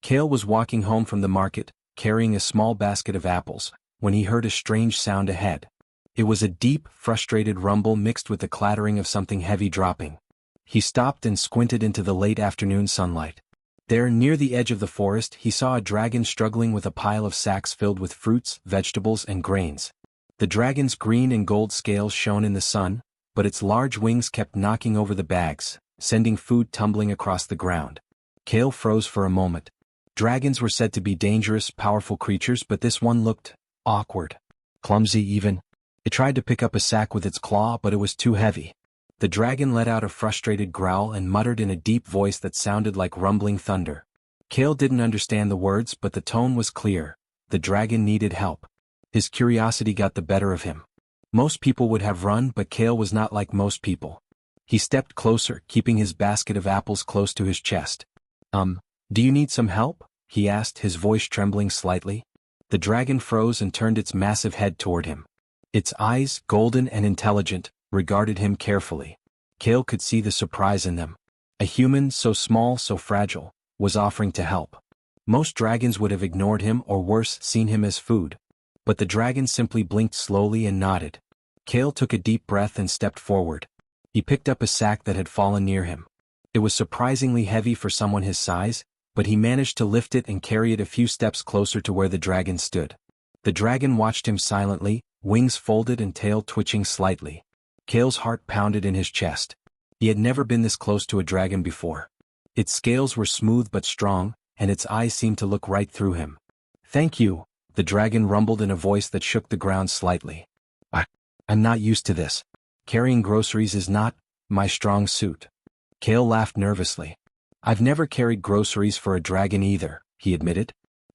Kale was walking home from the market, carrying a small basket of apples, when he heard a strange sound ahead. It was a deep, frustrated rumble mixed with the clattering of something heavy dropping. He stopped and squinted into the late afternoon sunlight. There, near the edge of the forest, he saw a dragon struggling with a pile of sacks filled with fruits, vegetables, and grains. The dragon's green and gold scales shone in the sun, but its large wings kept knocking over the bags, sending food tumbling across the ground. Kale froze for a moment. Dragons were said to be dangerous, powerful creatures, but this one looked awkward. Clumsy even. It tried to pick up a sack with its claw, but it was too heavy. The dragon let out a frustrated growl and muttered in a deep voice that sounded like rumbling thunder. Kale didn't understand the words, but the tone was clear. The dragon needed help. His curiosity got the better of him. Most people would have run, but Kale was not like most people. He stepped closer, keeping his basket of apples close to his chest. Do you need some help?" he asked, his voice trembling slightly. The dragon froze and turned its massive head toward him. Its eyes, golden and intelligent, regarded him carefully. Kale could see the surprise in them. A human, so small, so fragile, was offering to help. Most dragons would have ignored him or worse, seen him as food. But the dragon simply blinked slowly and nodded. Kale took a deep breath and stepped forward. He picked up a sack that had fallen near him. It was surprisingly heavy for someone his size, but he managed to lift it and carry it a few steps closer to where the dragon stood. The dragon watched him silently, wings folded and tail twitching slightly. Kale's heart pounded in his chest. He had never been this close to a dragon before. Its scales were smooth but strong, and its eyes seemed to look right through him. "Thank you," the dragon rumbled in a voice that shook the ground slightly. I'm not used to this. Carrying groceries is not my strong suit." Kale laughed nervously. "I've never carried groceries for a dragon either," he admitted.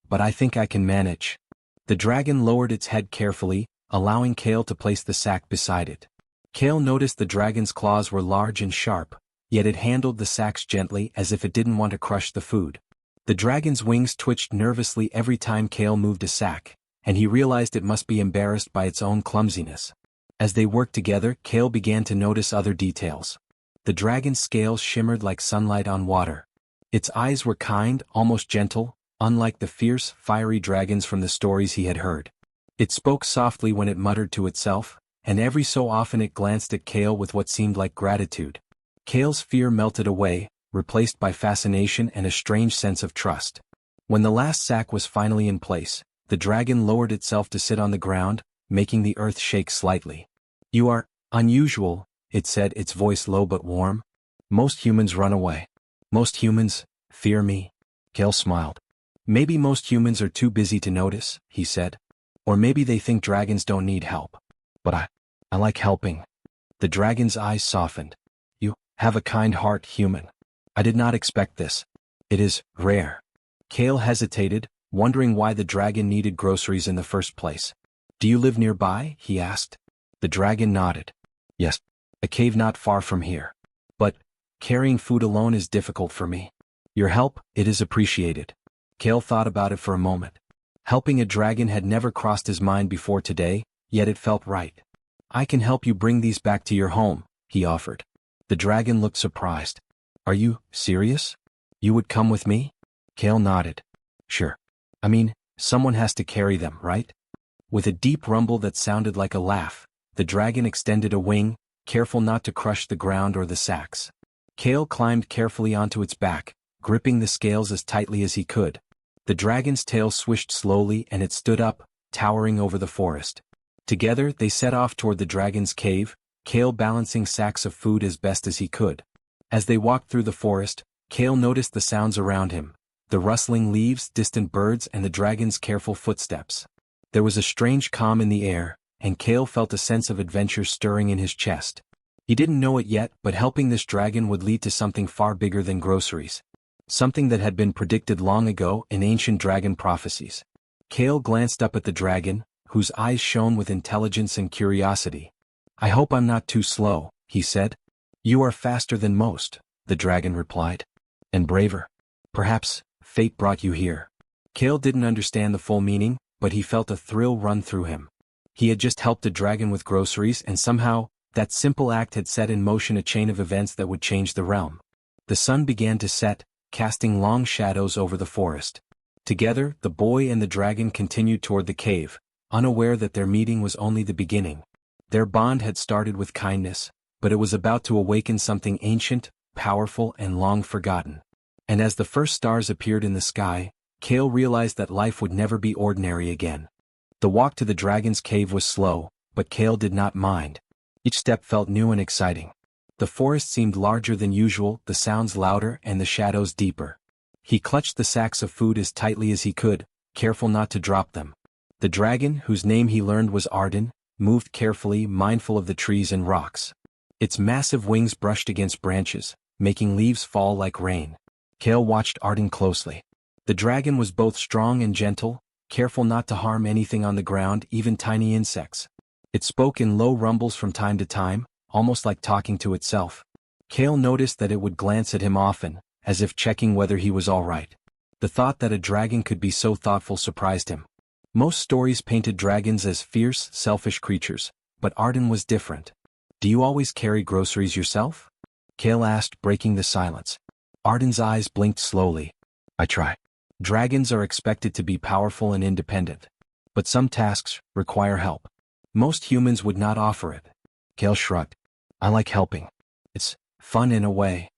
"But I think I can manage." The dragon lowered its head carefully, allowing Kale to place the sack beside it. Kale noticed the dragon's claws were large and sharp, yet it handled the sacks gently as if it didn't want to crush the food. The dragon's wings twitched nervously every time Kale moved a sack, and he realized it must be embarrassed by its own clumsiness. As they worked together, Kale began to notice other details. The dragon's scales shimmered like sunlight on water. Its eyes were kind, almost gentle, unlike the fierce, fiery dragons from the stories he had heard. It spoke softly when it muttered to itself, and every so often it glanced at Kale with what seemed like gratitude. Kale's fear melted away, replaced by fascination and a strange sense of trust. When the last sack was finally in place, the dragon lowered itself to sit on the ground, making the earth shake slightly. "You are unusual," it said, its voice low but warm. "Most humans run away. Most humans fear me." Kale smiled. "Maybe most humans are too busy to notice," he said. "Or maybe they think dragons don't need help. But I like helping." The dragon's eyes softened. "You have a kind heart, human. I did not expect this. It is rare." Kale hesitated, wondering why the dragon needed groceries in the first place. "Do you live nearby?" he asked. The dragon nodded. "Yes, a cave not far from here. But carrying food alone is difficult for me. Your help, it is appreciated." Kale thought about it for a moment. Helping a dragon had never crossed his mind before today, yet it felt right. "I can help you bring these back to your home," he offered. The dragon looked surprised. "Are you serious? You would come with me?" Kale nodded. "Sure. I mean, someone has to carry them, right?" With a deep rumble that sounded like a laugh, the dragon extended a wing, careful not to crush the ground or the sacks. Kale climbed carefully onto its back, gripping the scales as tightly as he could. The dragon's tail swished slowly and it stood up, towering over the forest. Together they set off toward the dragon's cave, Kale balancing sacks of food as best as he could. As they walked through the forest, Kale noticed the sounds around him, the rustling leaves, distant birds, and the dragon's careful footsteps. There was a strange calm in the air, and Kale felt a sense of adventure stirring in his chest. He didn't know it yet, but helping this dragon would lead to something far bigger than groceries. Something that had been predicted long ago in ancient dragon prophecies. Kale glanced up at the dragon, whose eyes shone with intelligence and curiosity. "I hope I'm not too slow," he said. "You are faster than most," the dragon replied. "And braver. Perhaps fate brought you here." Kale didn't understand the full meaning, but he felt a thrill run through him. He had just helped a dragon with groceries, and somehow, that simple act had set in motion a chain of events that would change the realm. The sun began to set, casting long shadows over the forest. Together, the boy and the dragon continued toward the cave, unaware that their meeting was only the beginning. Their bond had started with kindness, but it was about to awaken something ancient, powerful, and long forgotten. And as the first stars appeared in the sky, Kale realized that life would never be ordinary again. The walk to the dragon's cave was slow, but Kale did not mind. Each step felt new and exciting. The forest seemed larger than usual, the sounds louder and the shadows deeper. He clutched the sacks of food as tightly as he could, careful not to drop them. The dragon, whose name he learned was Arden, moved carefully, mindful of the trees and rocks. Its massive wings brushed against branches, making leaves fall like rain. Kale watched Arden closely. The dragon was both strong and gentle, careful not to harm anything on the ground, even tiny insects. It spoke in low rumbles from time to time, almost like talking to itself. Kale noticed that it would glance at him often, as if checking whether he was all right. The thought that a dragon could be so thoughtful surprised him. Most stories painted dragons as fierce, selfish creatures, but Arden was different. "Do you always carry groceries yourself?" Kale asked, breaking the silence. Arden's eyes blinked slowly. "I try." Dragons are expected to be powerful and independent. But some tasks require help. Most humans would not offer it. Kale shrugged. "I like helping. It's fun in a way."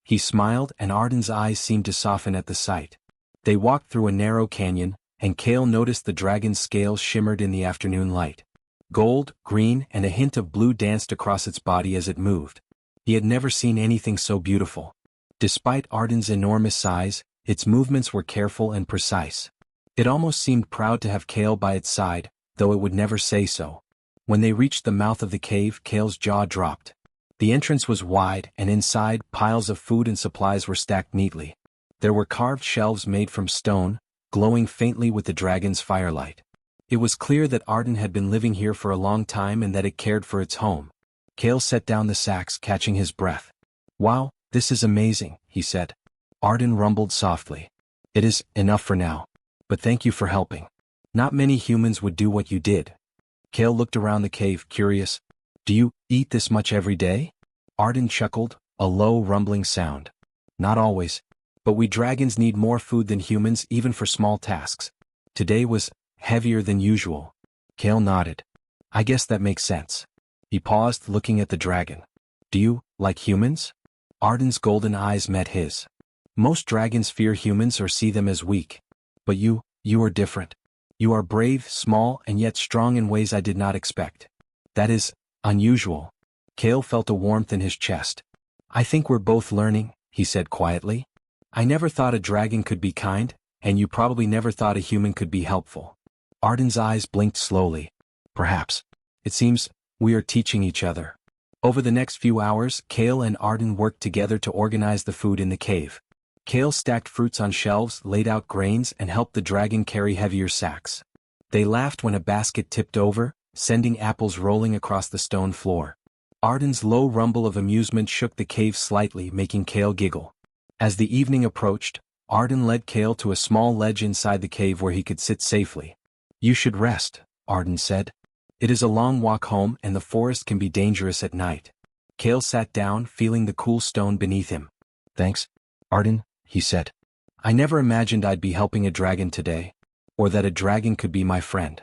He smiled, and Arden's eyes seemed to soften at the sight. They walked through a narrow canyon, and Kale noticed the dragon's scales shimmered in the afternoon light. Gold, green, and a hint of blue danced across its body as it moved. He had never seen anything so beautiful. Despite Arden's enormous size, its movements were careful and precise. It almost seemed proud to have Kale by its side, though it would never say so. When they reached the mouth of the cave, Kale's jaw dropped. The entrance was wide, and inside, piles of food and supplies were stacked neatly. There were carved shelves made from stone, glowing faintly with the dragon's firelight. It was clear that Arden had been living here for a long time and that it cared for its home. Kale set down the sacks, catching his breath. "Wow, this is amazing," he said. Arden rumbled softly. "It is enough for now. But thank you for helping. Not many humans would do what you did." Kale looked around the cave, curious. "Do you eat this much every day?" Arden chuckled, a low rumbling sound. "Not always. But we dragons need more food than humans, even for small tasks. Today was heavier than usual." Kale nodded. "I guess that makes sense." He paused, looking at the dragon. "Do you like humans?" Arden's golden eyes met his. "Most dragons fear humans or see them as weak. But you are different. You are brave, small, and yet strong in ways I did not expect. That is unusual." Kale felt a warmth in his chest. "I think we're both learning," he said quietly. "I never thought a dragon could be kind, and you probably never thought a human could be helpful." Arden's eyes blinked slowly. "Perhaps. It seems we are teaching each other." Over the next few hours, Kale and Arden worked together to organize the food in the cave. Kale stacked fruits on shelves, laid out grains, and helped the dragon carry heavier sacks. They laughed when a basket tipped over, sending apples rolling across the stone floor. Arden's low rumble of amusement shook the cave slightly, making Kale giggle. As the evening approached, Arden led Kale to a small ledge inside the cave where he could sit safely. "You should rest," Arden said. "It is a long walk home and the forest can be dangerous at night." Kale sat down, feeling the cool stone beneath him. "Thanks, Arden," he said. "I never imagined I'd be helping a dragon today, or that a dragon could be my friend."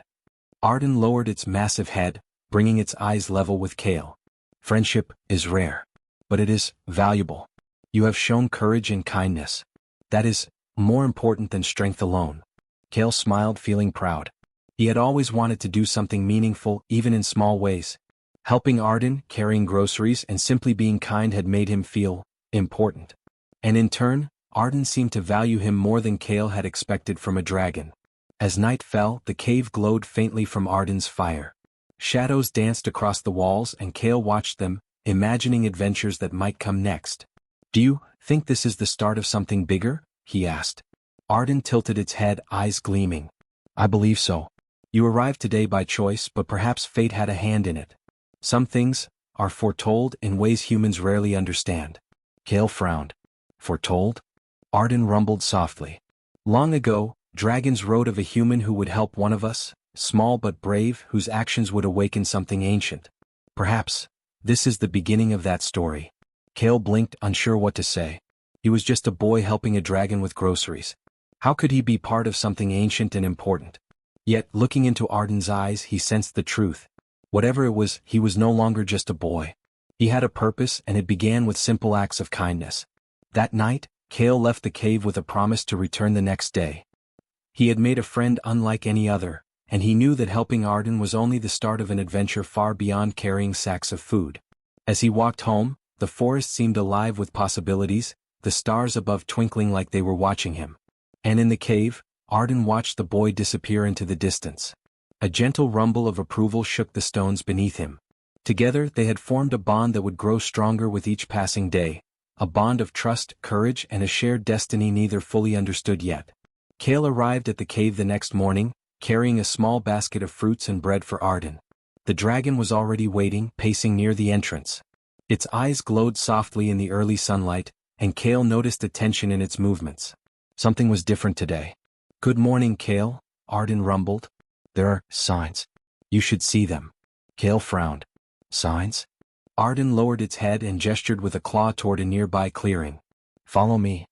Arden lowered its massive head, bringing its eyes level with Kale. "Friendship is rare. But it is valuable. You have shown courage and kindness. That is more important than strength alone." Kale smiled, feeling proud. He had always wanted to do something meaningful, even in small ways. Helping Arden, carrying groceries, and simply being kind had made him feel important. And in turn, Arden seemed to value him more than Kale had expected from a dragon. As night fell, the cave glowed faintly from Arden's fire. Shadows danced across the walls and Kale watched them, imagining adventures that might come next. "Do you think this is the start of something bigger?" he asked. Arden tilted its head, eyes gleaming. "I believe so. You arrived today by choice, but perhaps fate had a hand in it. Some things are foretold in ways humans rarely understand." Kale frowned. "Foretold?" Arden rumbled softly. "Long ago, dragons wrote of a human who would help one of us, small but brave, whose actions would awaken something ancient. Perhaps this is the beginning of that story." Kale blinked, unsure what to say. He was just a boy helping a dragon with groceries. How could he be part of something ancient and important? Yet, looking into Arden's eyes, he sensed the truth. Whatever it was, he was no longer just a boy. He had a purpose, and it began with simple acts of kindness. That night, Kale left the cave with a promise to return the next day. He had made a friend unlike any other, and he knew that helping Arden was only the start of an adventure far beyond carrying sacks of food. As he walked home, the forest seemed alive with possibilities, the stars above twinkling like they were watching him. And in the cave, Arden watched the boy disappear into the distance. A gentle rumble of approval shook the stones beneath him. Together they had formed a bond that would grow stronger with each passing day, a bond of trust, courage, and a shared destiny neither fully understood yet. Kale arrived at the cave the next morning, carrying a small basket of fruits and bread for Arden. The dragon was already waiting, pacing near the entrance. Its eyes glowed softly in the early sunlight, and Kale noticed a tension in its movements. Something was different today. "Good morning, Kale," Arden rumbled. "There are signs. You should see them." Kale frowned. "Signs?" Arden lowered its head and gestured with a claw toward a nearby clearing. "Follow me."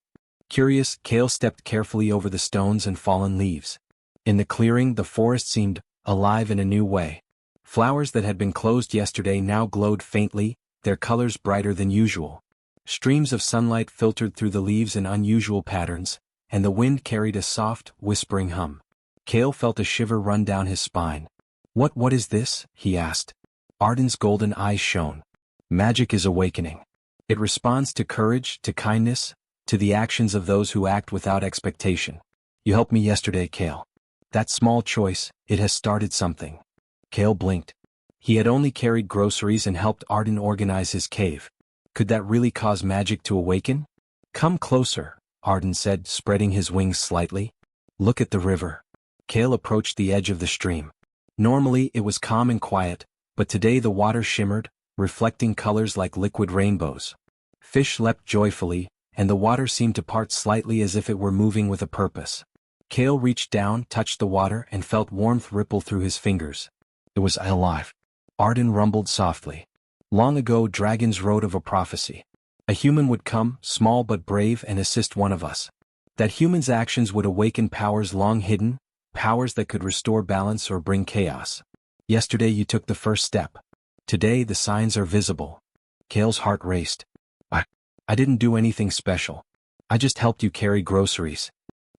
Curious, Kale stepped carefully over the stones and fallen leaves. In the clearing, the forest seemed alive in a new way. Flowers that had been closed yesterday now glowed faintly, their colors brighter than usual. Streams of sunlight filtered through the leaves in unusual patterns, and the wind carried a soft, whispering hum. Kale felt a shiver run down his spine. What is this?" he asked. Arden's golden eyes shone. "Magic is awakening. It responds to courage, to kindness, to the actions of those who act without expectation. You helped me yesterday, Kale. That small choice, it has started something." Kale blinked. He had only carried groceries and helped Arden organize his cave. Could that really cause magic to awaken? "Come closer," Arden said, spreading his wings slightly. "Look at the river." Kale approached the edge of the stream. Normally it was calm and quiet, but today the water shimmered, reflecting colors like liquid rainbows. Fish leapt joyfully, and the water seemed to part slightly as if it were moving with a purpose. Kale reached down, touched the water, and felt warmth ripple through his fingers. It was alive. Arden rumbled softly. Long ago dragons wrote of a prophecy. A human would come, small but brave, and assist one of us. That human's actions would awaken powers long hidden, powers that could restore balance or bring chaos. Yesterday you took the first step. Today the signs are visible. Kale's heart raced. I didn't do anything special. I just helped you carry groceries."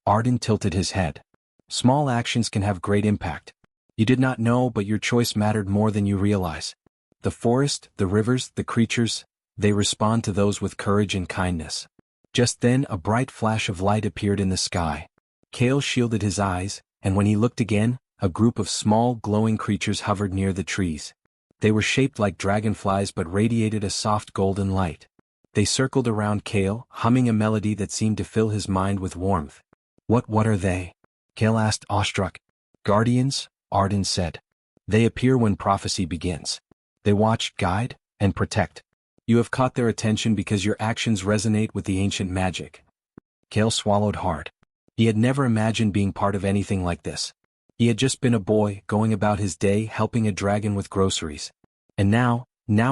Arden tilted his head. "Small actions can have great impact. You did not know, but your choice mattered more than you realize. The forest, the rivers, the creatures, they respond to those with courage and kindness." Just then a bright flash of light appeared in the sky. Kale shielded his eyes, and when he looked again, a group of small, glowing creatures hovered near the trees. They were shaped like dragonflies but radiated a soft golden light. They circled around Kale, humming a melody that seemed to fill his mind with warmth. What are they?" Kale asked, awestruck. "Guardians," Arden said. "They appear when prophecy begins. They watch, guide, and protect. You have caught their attention because your actions resonate with the ancient magic." Kale swallowed hard. He had never imagined being part of anything like this. He had just been a boy, going about his day helping a dragon with groceries. And now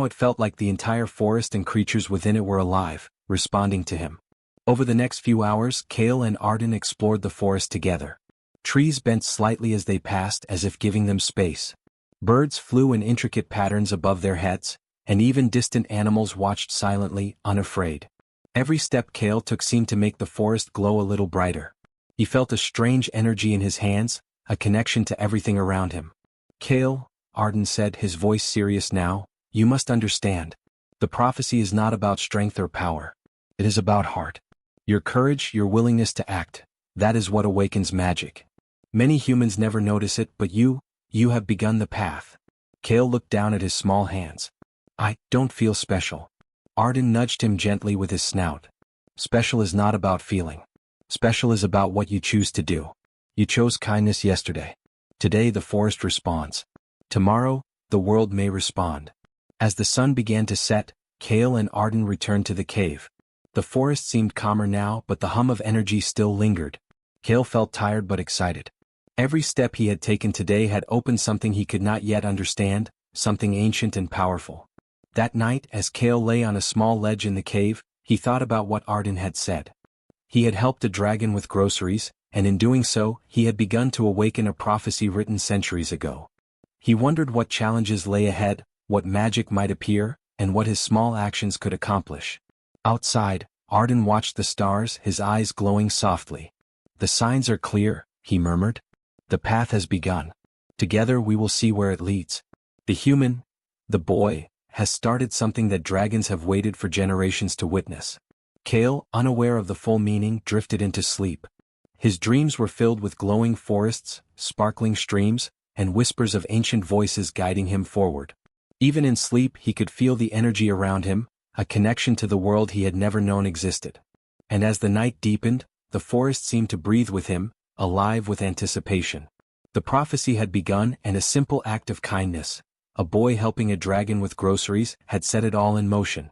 it felt like the entire forest and creatures within it were alive, responding to him. Over the next few hours, Kale and Arden explored the forest together. Trees bent slightly as they passed, as if giving them space. Birds flew in intricate patterns above their heads, and even distant animals watched silently, unafraid. Every step Kale took seemed to make the forest glow a little brighter. He felt a strange energy in his hands, a connection to everything around him. "Kale," Arden said, his voice serious now, "you must understand. The prophecy is not about strength or power. It is about heart. Your courage, your willingness to act, that is what awakens magic. Many humans never notice it, but you have begun the path." Kale looked down at his small hands. "I don't feel special." Arden nudged him gently with his snout. "Special is not about feeling. Special is about what you choose to do. You chose kindness yesterday. Today the forest responds. Tomorrow, the world may respond." As the sun began to set, Kale and Arden returned to the cave. The forest seemed calmer now, but the hum of energy still lingered. Kale felt tired but excited. Every step he had taken today had opened something he could not yet understand, something ancient and powerful. That night, as Kale lay on a small ledge in the cave, He thought about what Arden had said. He had helped a dragon with groceries, and in doing so, he had begun to awaken a prophecy written centuries ago. He wondered what challenges lay ahead, what magic might appear, and what his small actions could accomplish. Outside, Arden watched the stars, his eyes glowing softly. "The signs are clear," he murmured. "The path has begun. Together we will see where it leads." The human, the boy, has started something that dragons have waited for generations to witness. Kale, unaware of the full meaning, drifted into sleep. His dreams were filled with glowing forests, sparkling streams, and whispers of ancient voices guiding him forward. Even in sleep he could feel the energy around him, a connection to the world he had never known existed. And as the night deepened, the forest seemed to breathe with him, alive with anticipation. The prophecy had begun, and a simple act of kindness, a boy helping a dragon with groceries, had set it all in motion.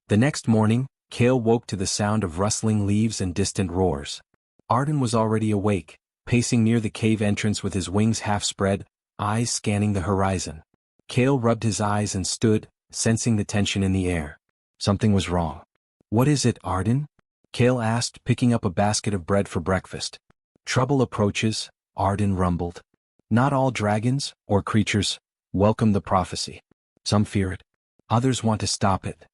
The next morning, Kale woke to the sound of rustling leaves and distant roars. Arden was already awake, pacing near the cave entrance with his wings half spread, eyes scanning the horizon. Kale rubbed his eyes and stood, sensing the tension in the air. Something was wrong. "What is it, Arden?" Kale asked, picking up a basket of bread for breakfast. "Trouble approaches," Arden rumbled. "Not all dragons, or creatures, welcome the prophecy. Some fear it. Others want to stop it."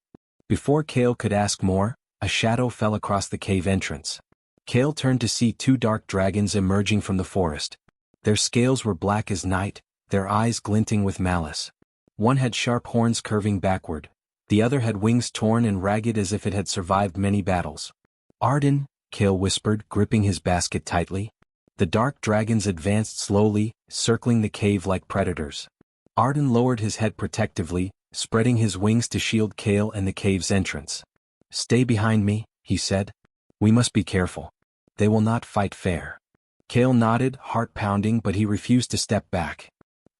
Before Kale could ask more, a shadow fell across the cave entrance. Kale turned to see two dark dragons emerging from the forest. Their scales were black as night, their eyes glinting with malice. One had sharp horns curving backward, the other had wings torn and ragged as if it had survived many battles. "Arden," Kale whispered, gripping his basket tightly. The dark dragons advanced slowly, circling the cave like predators. Arden lowered his head protectively, spreading his wings to shield Kale and the cave's entrance. "Stay behind me," he said. "We must be careful. They will not fight fair." Kale nodded, heart pounding, but he refused to step back.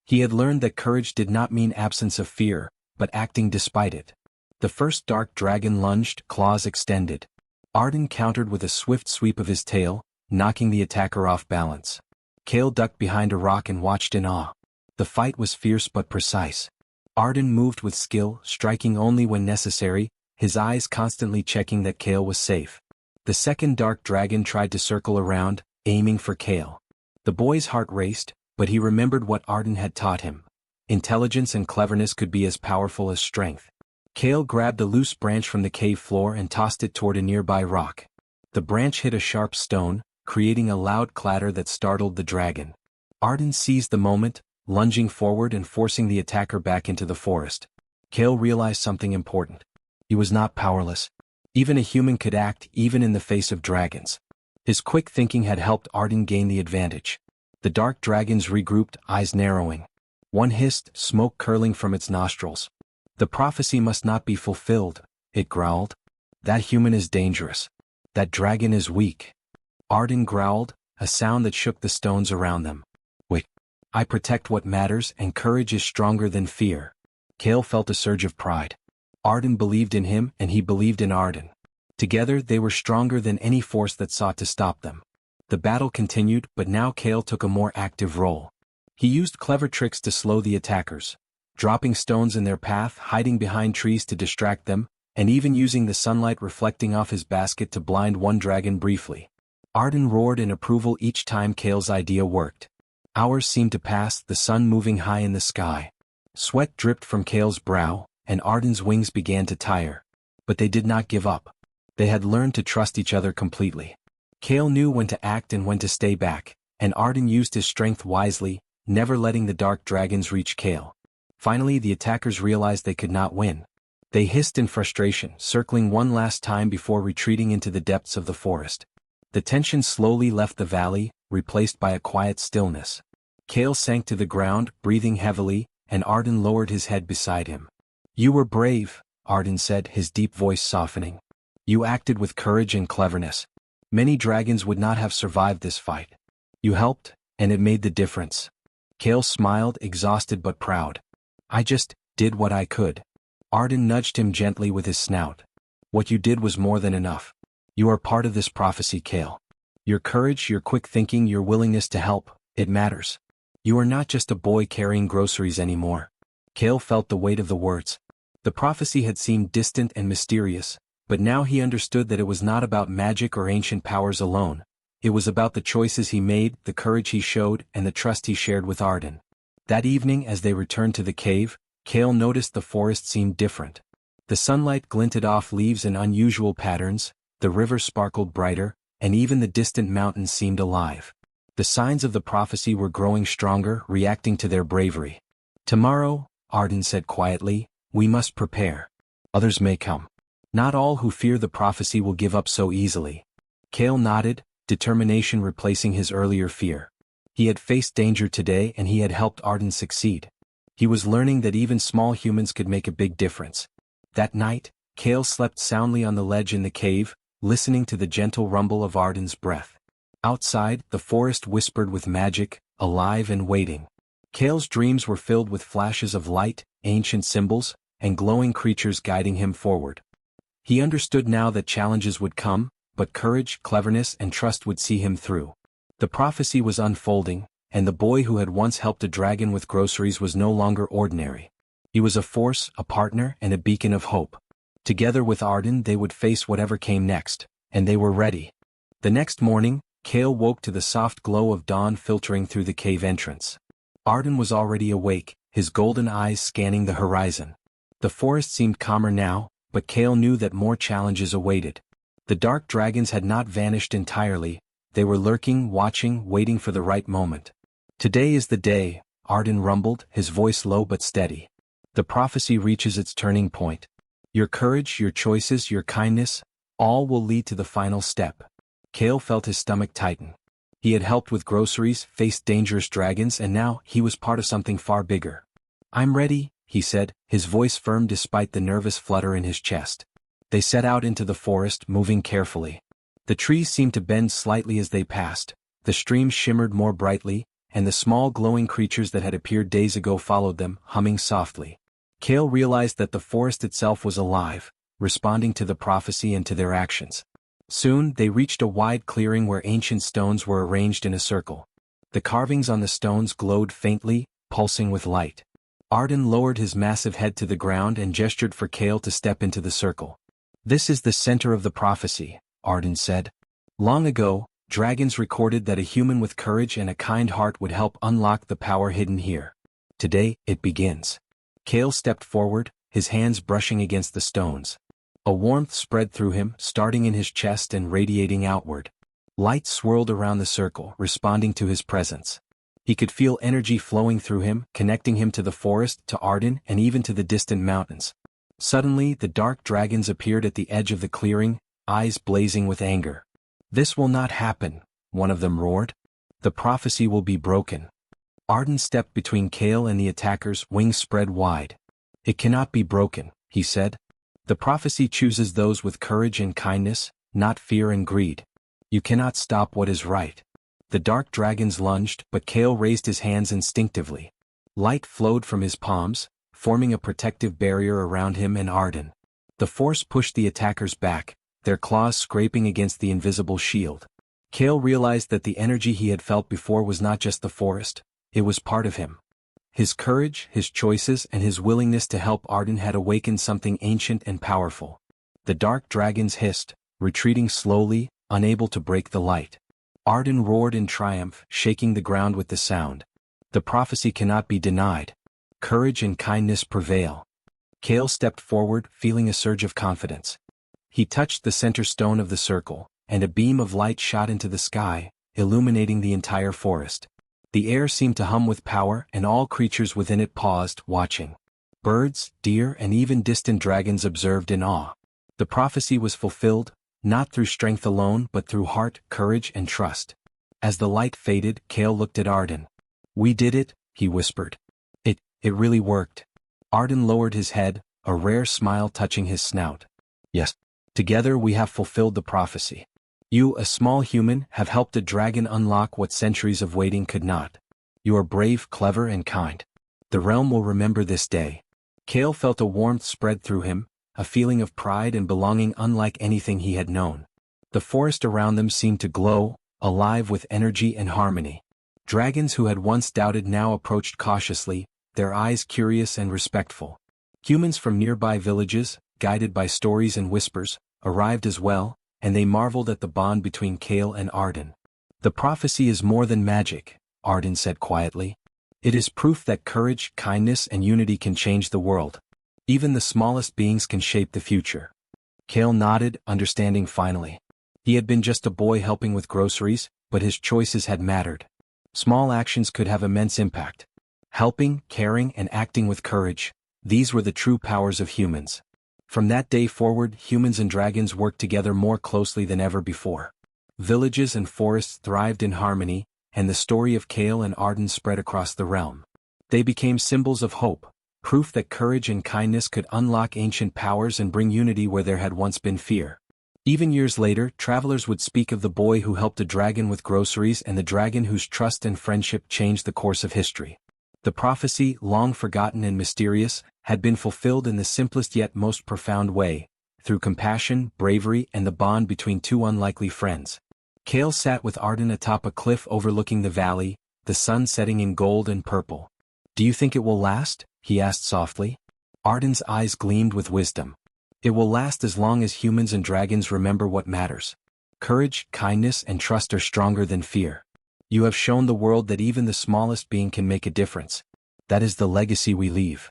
He had learned that courage did not mean absence of fear, but acting despite it. The first dark dragon lunged, claws extended. Arden countered with a swift sweep of his tail, knocking the attacker off balance. Kale ducked behind a rock and watched in awe. The fight was fierce but precise. Arden moved with skill, striking only when necessary, his eyes constantly checking that Kale was safe. The second dark dragon tried to circle around, aiming for Kale. The boy's heart raced, but he remembered what Arden had taught him. Intelligence and cleverness could be as powerful as strength. Kale grabbed a loose branch from the cave floor and tossed it toward a nearby rock. The branch hit a sharp stone, creating a loud clatter that startled the dragon. Arden seized the moment, lunging forward and forcing the attacker back into the forest. Kale realized something important. He was not powerless. Even a human could act, even in the face of dragons. His quick thinking had helped Arden gain the advantage. The dark dragons regrouped, eyes narrowing. One hissed, smoke curling from its nostrils. "The prophecy must not be fulfilled," it growled. "That human is dangerous. That dragon is weak." Arden growled, a sound that shook the stones around them. "Wait. I protect what matters, and courage is stronger than fear." Kale felt a surge of pride. Arden believed in him, and he believed in Arden. Together they were stronger than any force that sought to stop them. The battle continued, but now Kale took a more active role. He used clever tricks to slow the attackers, dropping stones in their path, hiding behind trees to distract them, and even using the sunlight reflecting off his basket to blind one dragon briefly. Arden roared in approval each time Kale's idea worked. Hours seemed to pass, the sun moving high in the sky. Sweat dripped from Kale's brow, and Arden's wings began to tire. But they did not give up. They had learned to trust each other completely. Kale knew when to act and when to stay back, and Arden used his strength wisely, never letting the dark dragons reach Kale. Finally, the attackers realized they could not win. They hissed in frustration, circling one last time before retreating into the depths of the forest. The tension slowly left the valley, replaced by a quiet stillness. Kale sank to the ground, breathing heavily, and Arden lowered his head beside him. "You were brave," Arden said, his deep voice softening. "You acted with courage and cleverness. Many dragons would not have survived this fight. You helped, and it made the difference." Kale smiled, exhausted but proud. "I just did what I could." Arden nudged him gently with his snout. "What you did was more than enough. You are part of this prophecy, Kale. Your courage, your quick thinking, your willingness to help, it matters. You are not just a boy carrying groceries anymore." Kale felt the weight of the words. The prophecy had seemed distant and mysterious, But now he understood that it was not about magic or ancient powers alone. It was about the choices he made, the courage he showed, and the trust he shared with Arden. That evening as they returned to the cave, Kale noticed the forest seemed different. The sunlight glinted off leaves in unusual patterns, the river sparkled brighter, and even the distant mountains seemed alive. The signs of the prophecy were growing stronger, reacting to their bravery. "Tomorrow," Arden said quietly, "we must prepare. Others may come. Not all who fear the prophecy will give up so easily." Kale nodded, determination replacing his earlier fear. He had faced danger today and he had helped Arden succeed. He was learning that even small humans could make a big difference. That night, Kale slept soundly on the ledge in the cave, listening to the gentle rumble of Arden's breath. Outside, the forest whispered with magic, alive and waiting. Kale's dreams were filled with flashes of light, ancient symbols, and glowing creatures guiding him forward. He understood now that challenges would come, but courage, cleverness, and trust would see him through. The prophecy was unfolding, and the boy who had once helped a dragon with groceries was no longer ordinary. He was a force, a partner, and a beacon of hope. Together with Arden they would face whatever came next, and they were ready. The next morning, Kale woke to the soft glow of dawn filtering through the cave entrance. Arden was already awake, his golden eyes scanning the horizon. The forest seemed calmer now, but Kale knew that more challenges awaited. The dark dragons had not vanished entirely, they were lurking, watching, waiting for the right moment. "Today is the day," Arden rumbled, his voice low but steady. "The prophecy reaches its turning point. Your courage, your choices, your kindness, all will lead to the final step." Kale felt his stomach tighten. He had helped with groceries, faced dangerous dragons, and now he was part of something far bigger. "I'm ready," he said, his voice firm despite the nervous flutter in his chest. They set out into the forest, moving carefully. The trees seemed to bend slightly as they passed, the streams shimmered more brightly, and the small glowing creatures that had appeared days ago followed them, humming softly. Kale realized that the forest itself was alive, responding to the prophecy and to their actions. Soon they reached a wide clearing where ancient stones were arranged in a circle. The carvings on the stones glowed faintly, pulsing with light. Arden lowered his massive head to the ground and gestured for Kale to step into the circle. "This is the center of the prophecy," Arden said. "Long ago, dragons recorded that a human with courage and a kind heart would help unlock the power hidden here. Today, it begins." Kale stepped forward, his hands brushing against the stones. A warmth spread through him, starting in his chest and radiating outward. Light swirled around the circle, responding to his presence. He could feel energy flowing through him, connecting him to the forest, to Arden, and even to the distant mountains. Suddenly, the dark dragons appeared at the edge of the clearing, eyes blazing with anger. "This will not happen," one of them roared. "The prophecy will be broken." Arden stepped between Kale and the attackers, wings spread wide. "It cannot be broken," he said. "The prophecy chooses those with courage and kindness, not fear and greed. You cannot stop what is right." The dark dragons lunged, but Kale raised his hands instinctively. Light flowed from his palms, forming a protective barrier around him and Arden. The force pushed the attackers back, their claws scraping against the invisible shield. Kale realized that the energy he had felt before was not just the forest, it was part of him. His courage, his choices, and his willingness to help Arden had awakened something ancient and powerful. The dark dragons hissed, retreating slowly, unable to break the light. Arden roared in triumph, shaking the ground with the sound. "The prophecy cannot be denied. Courage and kindness prevail." Kale stepped forward, feeling a surge of confidence. He touched the center stone of the circle, and a beam of light shot into the sky, illuminating the entire forest. The air seemed to hum with power, and all creatures within it paused, watching. Birds, deer, and even distant dragons observed in awe. The prophecy was fulfilled, not through strength alone but through heart, courage, and trust. As the light faded, Kale looked at Arden. "We did it," he whispered. It really worked." Arden lowered his head, a rare smile touching his snout. "Yes. Together we have fulfilled the prophecy. You, a small human, have helped a dragon unlock what centuries of waiting could not. You are brave, clever, and kind. The realm will remember this day." Kale felt a warmth spread through him, a feeling of pride and belonging unlike anything he had known. The forest around them seemed to glow, alive with energy and harmony. Dragons who had once doubted now approached cautiously, their eyes curious and respectful. Humans from nearby villages, guided by stories and whispers, arrived as well, and they marveled at the bond between Kale and Arden. "The prophecy is more than magic," Arden said quietly. "It is proof that courage, kindness, and unity can change the world. Even the smallest beings can shape the future." Kale nodded, understanding finally. He had been just a boy helping with groceries, but his choices had mattered. Small actions could have immense impact. Helping, caring, and acting with courage, these were the true powers of humans. From that day forward, humans and dragons worked together more closely than ever before. Villages and forests thrived in harmony, and the story of Kale and Arden spread across the realm. They became symbols of hope, proof that courage and kindness could unlock ancient powers and bring unity where there had once been fear. Even years later, travelers would speak of the boy who helped a dragon with groceries and the dragon whose trust and friendship changed the course of history. The prophecy, long forgotten and mysterious, had been fulfilled in the simplest yet most profound way, through compassion, bravery, and the bond between two unlikely friends. Kale sat with Arden atop a cliff overlooking the valley, the sun setting in gold and purple. "Do you think it will last?" he asked softly. Arden's eyes gleamed with wisdom. "It will last as long as humans and dragons remember what matters. Courage, kindness, and trust are stronger than fear. You have shown the world that even the smallest being can make a difference. That is the legacy we leave."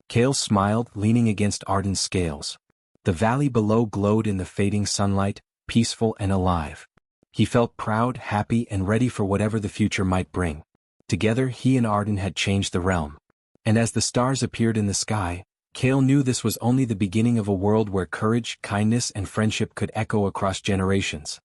Kale smiled, leaning against Arden's scales. The valley below glowed in the fading sunlight, peaceful and alive. He felt proud, happy, and ready for whatever the future might bring. Together he and Arden had changed the realm. And as the stars appeared in the sky, Kale knew this was only the beginning of a world where courage, kindness, and friendship could echo across generations.